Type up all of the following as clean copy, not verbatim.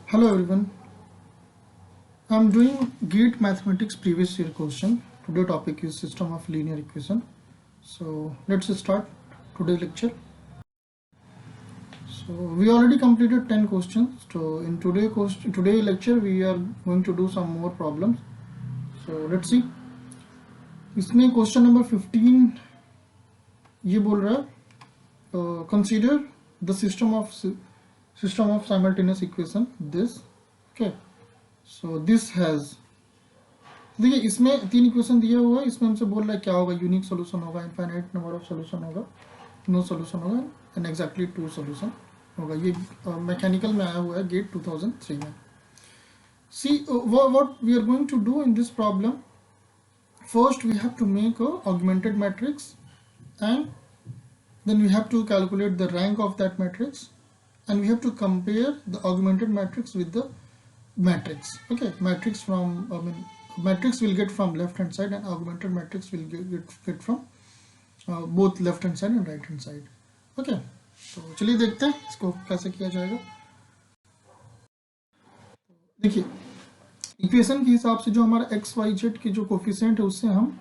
Hello everyone, I am doing GATE Mathematics previous year question. Today topic is system of linear equation. So let's start today's lecture. So we already completed 10 questions. So in today lecture we are going to do some more problems. So let's see. इसमें question number 15 ये बोल रहा है consider the system of simultaneous equation this. Okay. So this has, देखिए इसमें तीन equation दिया हुआ है. इसमें हमसे बोल रहा है क्या होगा, यूनिक सोल्यूशन होगा, इनफाइनाइट नंबर ऑफ सोल्यूशन होगा, नो सोल्यूशन होगा एंड एग्जैक्टली 2 सोल्यूशन होगा. ये मैकेनिकल में आया हुआ है गेट 2003 में. See what we are going to do in this problem. First we have to make a augmented matrix and then we have to calculate the rank of that matrix and we have to compare the augmented matrix with the matrix. Okay, matrix from matrix will get from left hand side and augmented matrix will get from both left hand side and right hand side. Okay, तो चलिए देखते हैं इसको कैसे किया जाएगा. देखिए equation के हिसाब से जो हमारा एक्स वाई जेड की जो कोफिशिएंट है उससे हम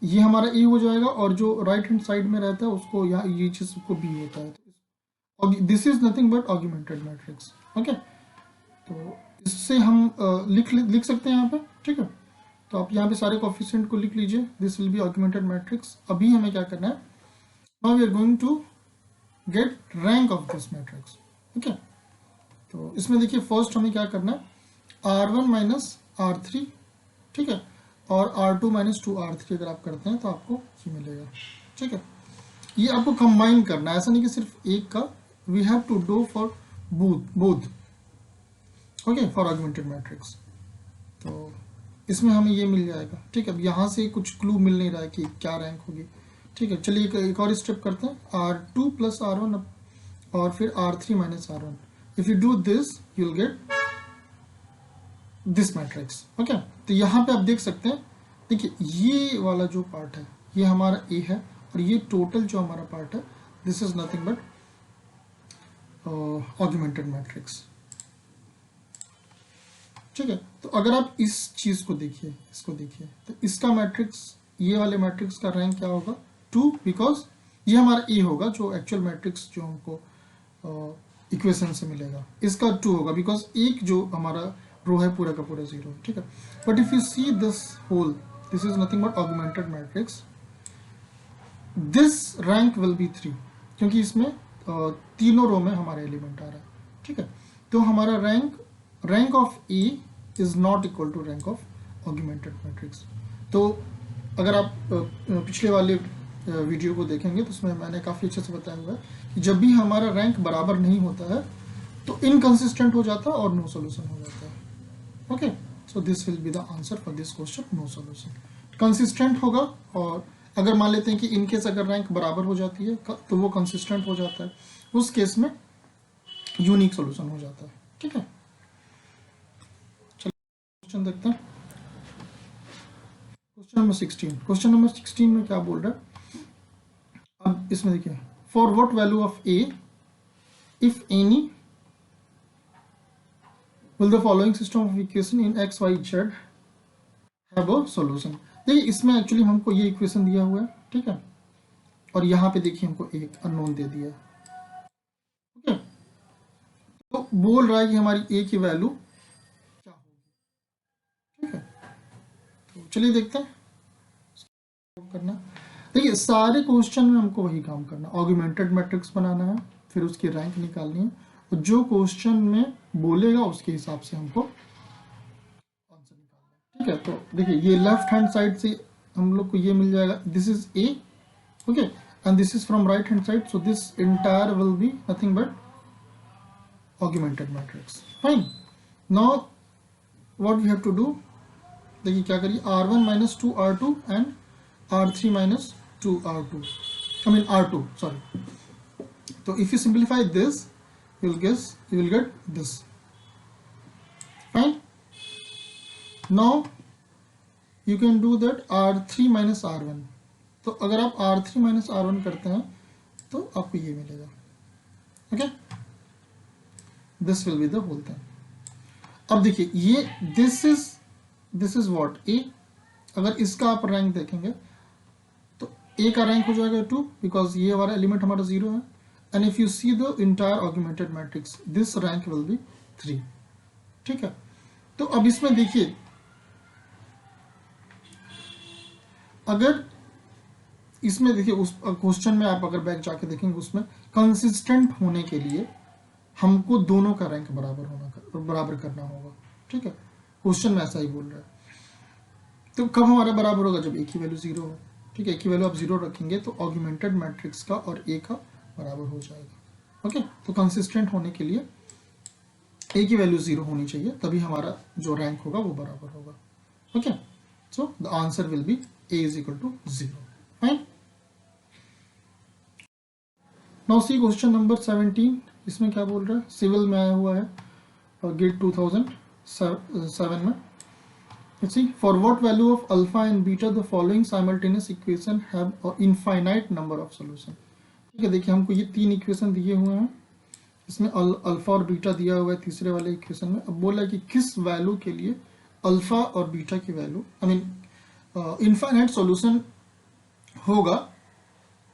ये हमारा ए हो जाएगा और जो राइट हैंड साइड में रहता है उसको यहाँ ये चीज को बी होता है. तो this is nothing but augmented matrix. Okay, तो इससे हम लिख सकते हैं यहाँ पे. ठीक है, तो आप यहाँ पे सारे कोफिशिएंट को लिख लीजिए. This will be augmented matrix. अभी हमें क्या करना है, now we are going to get rank of this matrix. Okay, तो इसमें देखिए फर्स्ट हमें क्या करना है, R1 माइनस R3. ठीक है, और R2 माइनस 2R3 अगर आप करते हैं तो आपको ये मिलेगा. ठीक है, ये आपको कंबाइन करना है, ऐसा नहीं कि सिर्फ एक का. We have to do for both. Okay, for augmented matrix. तो इसमें हमें ये मिल जाएगा. ठीक है, अब यहाँ से कुछ क्लू मिल नहीं रहा है कि क्या रैंक होगी. ठीक है, चलिए एक और स्टेप करते हैं. R2 प्लस R1 और फिर R3 minus R1. If you do this you will get this matrix. Okay, तो यहाँ पे आप देख सकते हैं. देखिए ये वाला जो पार्ट है ये हमारा ए है और ये टोटल जो हमारा पार्ट है this is nothing but augmented matrix. ठीक है, तो अगर आप इस चीज को देखिए, इसको देखिए, तो इसका मैट्रिक्स, ये वाले मैट्रिक्स का रैंक क्या होगा, 2, बिकॉज ये हमारा ए होगा जो एक्चुअल मैट्रिक्स जो हमको इक्वेशन से मिलेगा. इसका 2 होगा बिकॉज एक जो हमारा रो है पूरा का पूरा 0. ठीक है, but if you see this whole, this is nothing but augmented matrix. This rank will be 3 क्योंकि इसमें तीनों रो में हमारा एलिमेंट आ रहा है. ठीक है, तो हमारा rank of A is not equal to rank of augmented matrix. तो अगर आप पिछले वाले वीडियो को देखेंगे तो उसमें मैंने काफ़ी अच्छे से बताया हुआ है कि जब भी हमारा रैंक बराबर नहीं होता है तो इनकंसिस्टेंट हो जाता है और नो सोल्यूशन हो जाता है. Okay, so this will be the answer for this question, no solution. Consistent होगा, और अगर मान लेते हैं कि इनकेस अगर रैंक बराबर हो जाती है तो वो कंसिस्टेंट हो जाता है, उस केस में यूनिक सोल्यूशन हो जाता है. ठीक है, चलिए क्वेश्चन देखते हैं. Question number 16. क्वेश्चन नंबर 16 में क्या बोल रहा है, अब इसमें देखिए, for what value of A if any will the following system of equation in x y z have a solution. देखिए इसमें एक्चुअली हमको ये इक्वेशन दिया हुआ है. ठीक है, और यहाँ पे देखिए हमको एक अननोन दे दिया है. ओके, तो बोल रहा है कि हमारी ए की वैल्यू क्या होगी. ठीक है, तो चलिए देखते हैं करना. देखिए सारे क्वेश्चन में हमको वही काम करना, ऑगमेंटेड मैट्रिक्स बनाना है, फिर उसकी रैंक निकालनी है, और जो क्वेश्चन में बोलेगा उसके हिसाब से हमको आंसर निकालना है. ठीक है, तो देखिए ये लेफ्ट हैंड साइड से हम लोग को ये मिल जाएगा, this is A. Okay, and this is from right hand side, so this entire will be nothing but augmented matrix. Fine, now what we have to do, देखिए क्या करिए, R1 minus 2R2 and R3 minus 2R2, I mean R2, sorry. तो if you simplify this you will get this. Fine, now you can do that R3 minus R1. तो अगर आप R3 minus R1 करते हैं तो आपको ये मिलेगा. Okay, this will be the whole thing. अब देखिए ये दिस इज व्हाट ए, अगर इसका आप रैंक देखेंगे तो ए का रैंक हो जाएगा 2 बिकॉज ये हमारा एलिमेंट हमारा 0 है। And if you see the entire augmented matrix this rank will be 3, ठीक है। तो अब इसमें देखिए अगर इसमें देखिए उस क्वेश्चन में आप अगर बैक जाके देखेंगे उसमें कंसिस्टेंट होने के लिए हमको दोनों का रैंक बराबर करना होगा, ठीक है। क्वेश्चन में ऐसा ही बोल रहा है। तो कब हमारा बराबर होगा? जब ए की वैल्यू 0 हो, ठीक है। ए की वैल्यू आप 0 रखेंगे तो ऑगमेंटेड मैट्रिक्स का और ए का बराबर हो जाएगा, ओके। तो कंसिस्टेंट होने के लिए ए की वैल्यू 0 होनी चाहिए, तभी हमारा जो रैंक होगा वो बराबर होगा, okay. So the answer will be A is equal to 0, fine. Now see question number 17। इसमें क्या बोल रहा है? सिविल में आया हुआ है और गेट 2007 में। Let's see, for what value of alpha and beta the following simultaneous equation have an infinite number of solution। ठीक है, देखिए हमको ये 3 इक्वेशन दिए हुए हैं, इसमें अल्फा और बीटा दिया हुआ है तीसरे वाले इक्वेशन में। अब बोला है कि किस वैल्यू के लिए अल्फा और बीटा की वैल्यू इनफाइनाइट सॉल्यूशन होगा,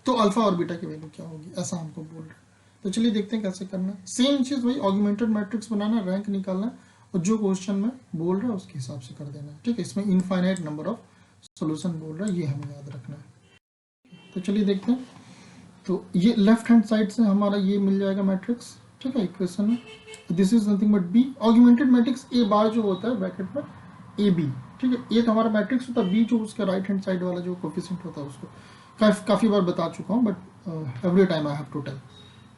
तो अल्फा और बीटा की वैल्यू क्या होगी, ऐसा हमको बोल रहे हैं। तो चलिए देखते हैं कैसे करना है। सेम चीज वही ऑगमेंटेड मैट्रिक्स बनाना, रैंक निकालना है और जो क्वेश्चन में बोल रहा है उसके हिसाब से कर देना है, ठीक है। इसमें इनफाइनाइट नंबर ऑफ सॉल्यूशन बोल रहा है, ये हमें याद रखना है। तो चलिए देखते हैं। तो ये लेफ्ट हैंड साइड से हमारा ये मिल जाएगा मैट्रिक्स, ठीक है, इक्वेशन में। This is nothing but B augmented matrix A bar जो होता है ब्रैकेट में ए बी, ठीक है। ए तो हमारा मैट्रिक्स होता है, बी जो उसका राइट हैंड साइड वाला जो कोफिशिएंट होता है उसको काफी बार बता चुका हूँ, but every time I have to tell,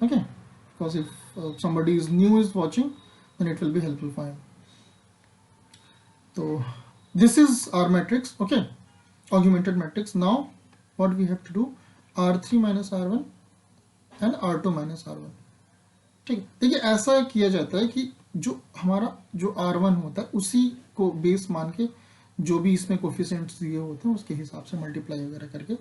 okay, because if somebody is new is watching then it will be helpful for him. So this is our matrix, okay, augmented matrix. Now what we have to do, r3 minus r1 and r2 minus r1, ठीक है। देखिए ऐसा किया जाता है कि जो हमारा जो r1 होता है उसी को बेस मान के जो भी इसमें कोफिशिएंट्स दिए होते हैं उसके हिसाब से मल्टीप्लाई वगैरह करके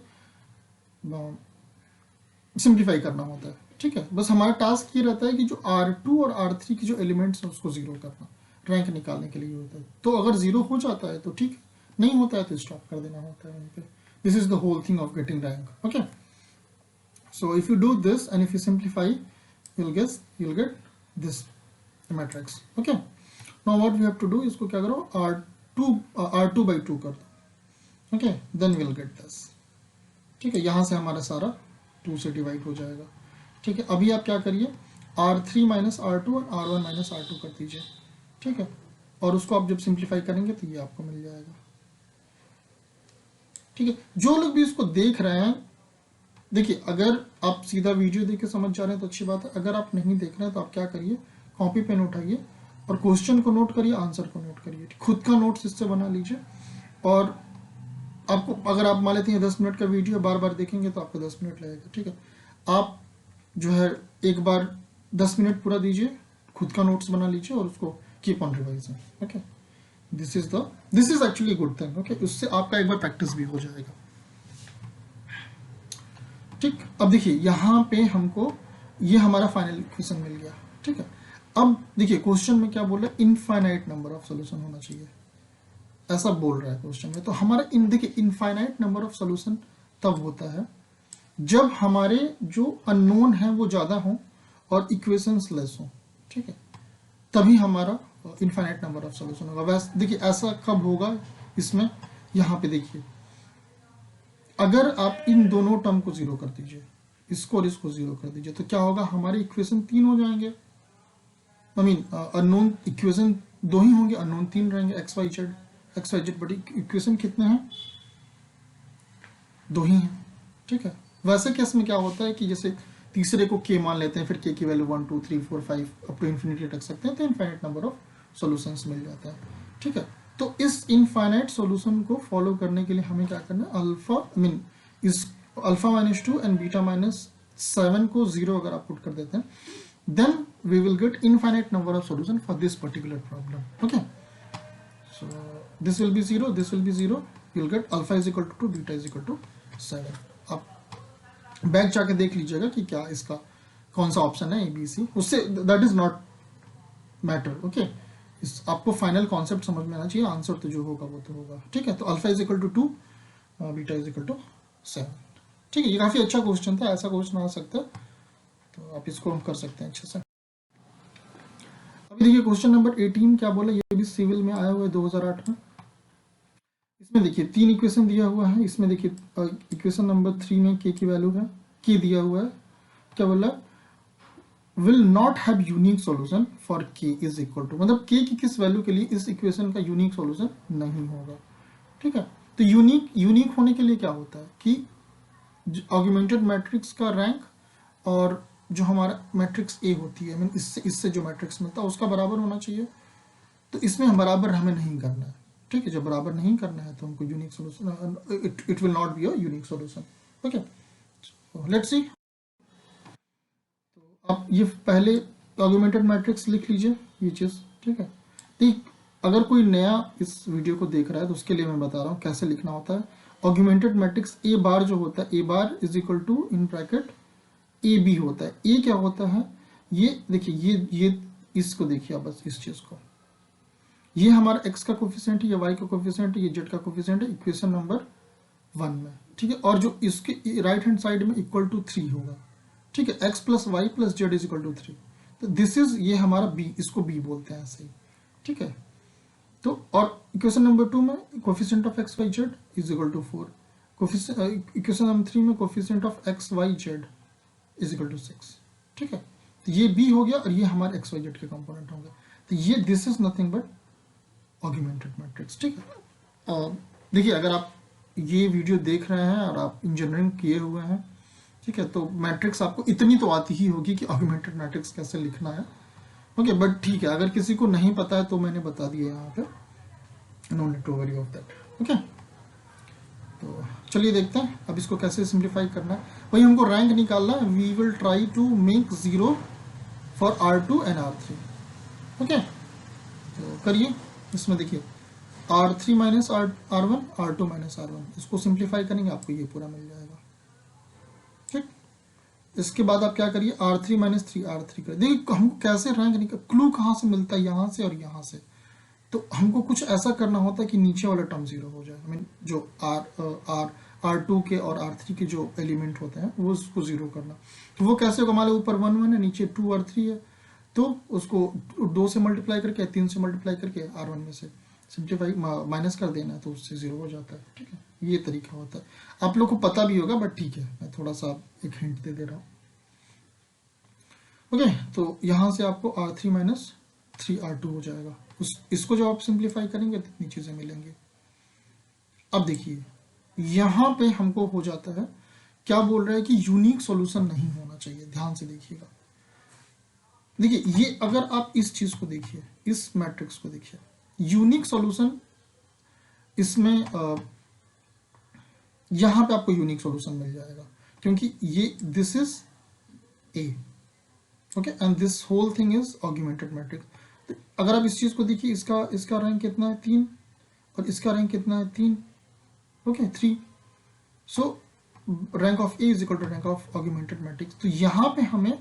सिंप्लीफाई करना होता है, ठीक है। बस हमारा टास्क ये रहता है कि जो R2 और R3 की जो एलिमेंट्स हैं उसको 0 करना, रैंक निकालने के लिए होता है। तो अगर 0 हो जाता है तो ठीक, नहीं होता है तो स्टॉप कर देना होता है वहीं पे। This is the whole thing of getting rank, okay. So if you do this and if you simplify you'll get this matrix, okay। now what we have to do, इसको क्या करो, R2 by 2 कर दो, okay, then we'll get this, ठीक है। यहां से हमारा सारा 2 से डिवाइड हो जाएगा, ठीक है। अभी आप क्या करिए, R3 माइनस R2 और R1 माइनस R2 कर दीजिए, ठीक है। और उसको आप जब सिंप्लीफाई करेंगे तो ये आपको मिल जाएगा, ठीक है। जो लोग भी इसको देख रहे हैं, देखिए अगर आप सीधा वीडियो देख के समझ जा रहे हैं तो अच्छी बात है। अगर आप नहीं देख रहे हैं तो आप क्या करिए, कॉपी पेन उठाइए और क्वेश्चन को नोट करिए, आंसर को नोट करिए, खुद का नोट्स इससे बना लीजिए। और आपको अगर आप मान लेते हैं 10 मिनट का वीडियो बार बार देखेंगे तो आपको 10 मिनट लगेगा, ठीक है। आप जो है एक बार 10 मिनट पूरा दीजिए, खुद का नोट्स बना लीजिए और उसको keep on revising, okay. This is actually good thing, okay. उससे आपका एक बार प्रैक्टिस भी हो जाएगा, ठीक। अब देखिए यहाँ पे हमको ये हमारा फाइनल इक्वेशन मिल गया, ठीक है। अब देखिए क्वेश्चन में क्या बोल रहा है, इनफाइनाइट नंबर ऑफ सॉल्यूशन होना चाहिए, ऐसा बोल रहा है क्वेश्चन में। तो हमारा देखिए इनफाइनाइट नंबर ऑफ सॉल्यूशन तब होता है जब हमारे जो अननोन है वो ज्यादा हो और इक्वेशंस लेस हो, ठीक है, तभी हमारा इनफाइनाइट नंबर ऑफ सॉल्यूशन होगा। वैसे देखिए ऐसा कब होगा, इसमें यहाँ पे देखिए अगर आप इन दोनों टर्म को 0 कर दीजिए, इसको और इसको 0 कर दीजिए, तो क्या होगा, हमारे इक्वेशन 3 हो जाएंगे। अननोन इक्वेशन 2 ही होंगे, अननोन 3 रहेंगे, x y z, but equation कितने हैं, 2 ही हैं, ठीक है। वैसे केस में क्या होता है कि जैसे तीसरे को k मान लेते हैं, फिर k की वैल्यू 1 2 3 4 5 अप टू इन्फिनिटी रख सकते हैं, तो इनफाइनाइट नंबर ऑफ सॉल्यूशंस मिल जाता है, ठीक है। तो इस इनफाइनाइट सॉल्यूशन को फॉलो करने के लिए हमें क्या करना है, इस alpha minus 2 and beta minus 7 को 0 अगर आप पुट कर देते हैं, then we will get infinite number of solution for this particular problem, okay. So this will be 0, this will be 0, you will get alpha is equal to 2, beta is equal to 7। आप back जाके देख लीजिएगा कि क्या इसका कौन सा option है, ABC, उससे that is not matter. Okay, इस आपको फाइनल कॉन्सेप्ट समझ में आना चाहिए, आंसर तो जो होगा वो तो होगा। ठीक है, तो alpha is equal to 2, beta is equal to 7। ठीक है, ये काफ़ी अच्छा क्वेश्चन था, ऐसा क्वेश्चन आ सकता है, तो आप इसको कर सकते हैं अच्छे से। अभी देखिए क्वेश्चन नंबर 18 क्या बोला, ये भी सिविल में आया हुआ है 2008 में। इसमें देखिए 3 इक्वेशन दिया हुआ है। इसमें देखिए इक्वेशन नंबर 3 में के की वैल्यू है, के दिया हुआ है, क्या बोला, will not have unique solution for के इज इक्वल टू, मतलब के की किस वैल्यू के लिए इस इक्वेशन का यूनिक सॉल्यूशन नहीं होगा। ठीक है, तो यूनिक होने के लिए क्या होता है कि ऑगमेंटेड मैट्रिक्स का रैंक और जो हमारा मैट्रिक्स ए होती है, मीन इससे जो मैट्रिक्स मिलता है उसका बराबर होना चाहिए। तो इसमें हम बराबर हमें नहीं करना है। ठीक है, जब बराबर नहीं करना है तो हमको unique solution, it will not be a unique solution. Okay, let's see. तो आप ये पहले ऑगमेंटेड मैट्रिक्स लिख लीजिए ये चीज़। ठीक है, ठीक, अगर कोई नया इस वीडियो को देख रहा है तो उसके लिए मैं बता रहा हूँ कैसे लिखना होता है। ऑगमेंटेड मैट्रिक्स ए बार जो होता है, A bar is equal to in bracket A B होता है। ए क्या होता है, ये देखिए, ये इसको देखिए आप, बस इस चीज़ को, ये हमारा x का कोफिशिएंट है, ये y का कोफिशिएंट है, ये z का कोफिशिएंट है इक्वेशन नंबर 1 में। ठीक है, और जो इसके राइट हैंड साइड में इक्वल टू 3 होगा। ठीक है, x plus y plus z is equal to 3। तो दिस इज, ये हमारा b, इसको b बोलते हैं ऐसे ही। ठीक है, तो और इक्वेशन नंबर 2 में coefficient of x y z is equal to 4। Equation number 3 में coefficient of x y z is equal to 6। ठीक है, तो ये b हो गया और ये हमारे x y z के कंपोनेंट होंगे। तो ये this is nothing but augmented matrix. ठीक है, देखिए अगर आप ये वीडियो देख रहे हैं और आप इंजीनियरिंग किए हुए हैं, ठीक है, तो मैट्रिक्स आपको इतनी तो आती ही होगी कि ऑगमेंटेड मैट्रिक्स कैसे लिखना है। ओके, बट ठीक है, अगर किसी को नहीं पता है तो मैंने बता दिया यहाँ पे, no need to worry of that. Okay, तो चलिए देखते हैं अब इसको कैसे सिंप्लीफाई करना है। वही हमको रैंक निकालना है, we will try to make 0 for R2 and R3। Okay, तो करिए। इसमें देखिए R3 minus R1, R2 minus R1, इसको सिंप्लीफाई करेंगे आपको ये पूरा मिल जाएगा। ठीक, इसके बाद आप क्या करिए, R3 माइनस 3R3 करिए। देखिए हमको कैसे रैंक निकल, क्लू कहाँ से मिलता है, यहाँ से और यहाँ से। तो हमको कुछ ऐसा करना होता है कि नीचे वाला टर्म 0 हो जाए, आई मीन जो R2 के और R3 के जो एलिमेंट होते हैं वो उसको 0 करना। तो वो कैसे होगा, मान लो ऊपर 1 1 है, नीचे 2 और 3 है, तो उसको 2 से मल्टीप्लाई करके, 3 से मल्टीप्लाई करके R1 में से सिंप्लीफाई माइनस कर देना है, तो उससे 0 हो जाता है। ठीक है, ये तरीका होता है, आप लोग को पता भी होगा, बट ठीक है मैं थोड़ा सा एक हिंट दे रहा हूँ। ओके, तो यहाँ से आपको R3 माइनस 3R2 हो जाएगा। इसको जब आप सिंप्लीफाई करेंगे तो इतनी चीजें मिलेंगी। अब देखिए यहाँ पे हमको हो जाता है, क्या बोल रहा है कि यूनिक सॉल्यूशन नहीं होना चाहिए। ध्यान से देखिएगा, देखिए ये अगर आप इस चीज को देखिए, इस मैट्रिक्स को देखिए, यूनिक सॉल्यूशन इसमें यहां पे आपको यूनिक सॉल्यूशन मिल जाएगा, क्योंकि ये this is A, okay, and this whole thing is augmented matrix. अगर आप इस चीज को देखिए, इसका रैंक कितना है 3 और इसका रैंक कितना है 3। Okay, 3। So rank of A is equal to rank of augmented matrix. तो यहां पे हमें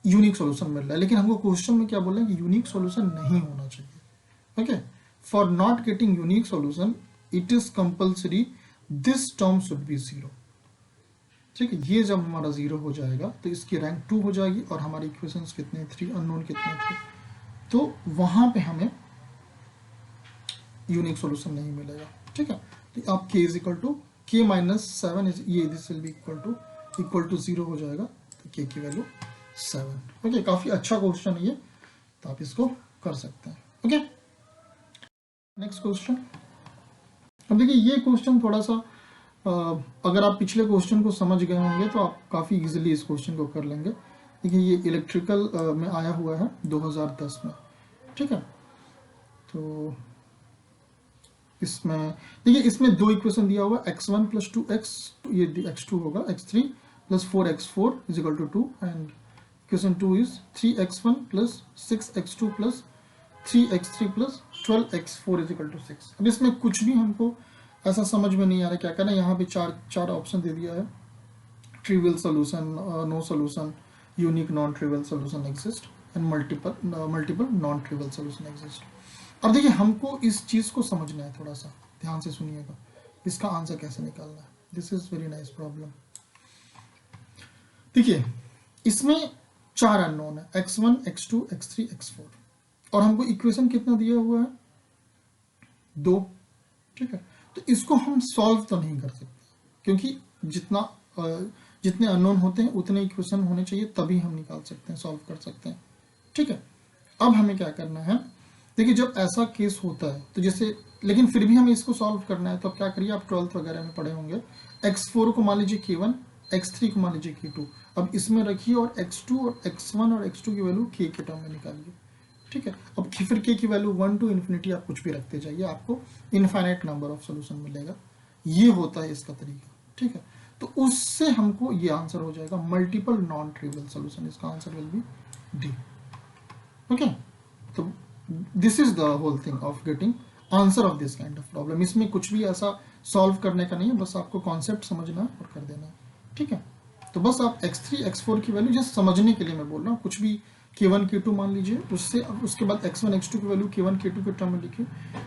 यूनिक सॉल्यूशन मिल रहा है, लेकिन हमको क्वेश्चन में क्या बोला है कि यूनिक सॉल्यूशन नहीं होना चाहिए। Okay, for not getting unique solution it is compulsory this term should be 0। ठीक है, ये जब हमारा 0 हो जाएगा तो इसकी रैंक 2 हो जाएगी और हमारे इक्वेशंस कितने 3, अननोन कितने थे, तो वहां पे हमें यूनिक सॉल्यूशन नहीं मिलेगा। ठीक है, तो आप k is equal to k minus 7, ये this will be equal to 0 हो जाएगा, तो k की वैल्यू 7। ओके, काफी अच्छा क्वेश्चन है ये, तो आप इसको कर सकते हैं। Okay, next question. अब देखिए ये क्वेश्चन थोड़ा सा अगर आप पिछले क्वेश्चन को समझ गए होंगे तो आप काफी इजीली इस क्वेश्चन को कर लेंगे। देखिए ये इलेक्ट्रिकल में आया हुआ है 2010 में। ठीक है, तो इसमें देखिए, इसमें 2 इक्वेशन दिया हुआ x1 प्लस 2x, ये x2 होगा, x3 plus 4x4 is equal to 2, and equation 2 is 3x1 plus 6x2 plus 3x3 plus 12x4 is equal to 6। अब इसमें कुछ भी हमको ऐसा समझ में नहीं आ रहा क्या करना है। यहाँ पे चार ऑप्शन दे दिया है, trivial solution, no solution, unique, non trivial solution exist. And multiple non trivial solution exist. अब देखिए हमको इस चीज को समझना है, थोड़ा सा ध्यान से सुनिएगा, इसका आंसर कैसे निकालना है। This is very nice problem. देखिए इसमें 4 अननोन है, x1 x2 x3 x4, और हमको इक्वेशन कितना दिया हुआ है 2, ठीक है। तो इसको हम सॉल्व तो नहीं कर सकते, क्योंकि जितने अननोन होते हैं उतने इक्वेशन होने चाहिए, तभी हम निकाल सकते हैं, सॉल्व कर सकते हैं, ठीक है। अब हमें क्या करना है, देखिए जब ऐसा केस होता है तो जैसे, लेकिन फिर भी हमें इसको सॉल्व करना है, तो अब क्या करिए, आप 12th वगैरह में पढ़े होंगे, x4 को मान लीजिए k1, x3 को मान लीजिए k2, अब इसमें रखिए और x2 और x1 और x2 की वैल्यू k के टर्म में निकालिए, ठीक है। अब फिर k की वैल्यू 1 to इन्फिनिटी आप कुछ भी रखते जाइए, आपको इनफाइनाइट नंबर ऑफ सोल्यूशन मिलेगा। ये होता है इसका तरीका, ठीक है। तो उससे हमको ये आंसर हो जाएगा मल्टीपल नॉन ट्रिवियल सोल्यूशन, इसका answer will be D, okay. तो this is the whole thing of getting answer of this kind of problem. इसमें कुछ भी ऐसा सॉल्व करने का नहीं है, बस आपको कॉन्सेप्ट समझना है और कर देना है, ठीक है। तो बस आप x3 x4 की वैल्यू जस्ट समझने के लिए मैं बोल रहा हूँ, कुछ भी k1 k2 मान लीजिए, उससे उसके बाद x1 x2 की वैल्यू k1 k2 के टर्म में लिखिए,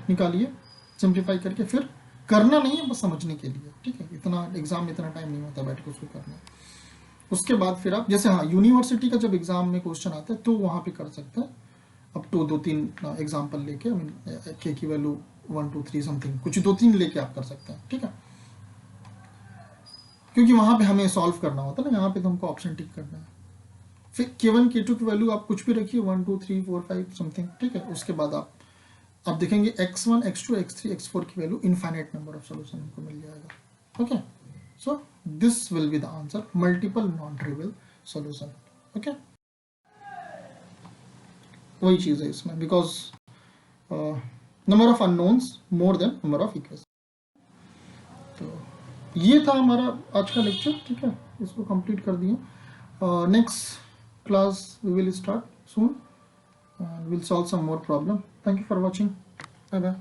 निकालिए सिंप्लीफाई करके, फिर करना नहीं है, बस समझने के लिए, ठीक है। इतना एग्जाम में इतना टाइम नहीं होता बैठ के उसको करना। उसके बाद फिर आप जैसे, हाँ, यूनिवर्सिटी का जब एग्जाम में क्वेश्चन आता है तो वहां पे कर सकते हैं। अब तो 2-3 एग्जाम्पल लेके, आई मीन के की वैल्यू 1 2 3 समथिंग, कुछ 2-3 लेके आप कर सकते हैं, ठीक है। क्योंकि वहां पे हमें सॉल्व करना होता है ना, यहाँ पे तो हमको ऑप्शन टिक करना है। फिर k1 k2 की वैल्यू आप कुछ भी रखिए, 1 2 3 4 5 समथिंग, ठीक है। उसके बाद आप देखेंगे x1 x2 x3 x4 की value infinite number of solution हमको मिल जाएगा, okay. So this will be the answer, multiple non trivial solution, okay. वही चीज है इसमें, because number of unknowns more than number of equation. तो ये था हमारा आज का लेक्चर, ठीक है, इसको कंप्लीट कर दिए। Next class we will start soon and we'll solve some more problem. Thank you for watching. Bye bye.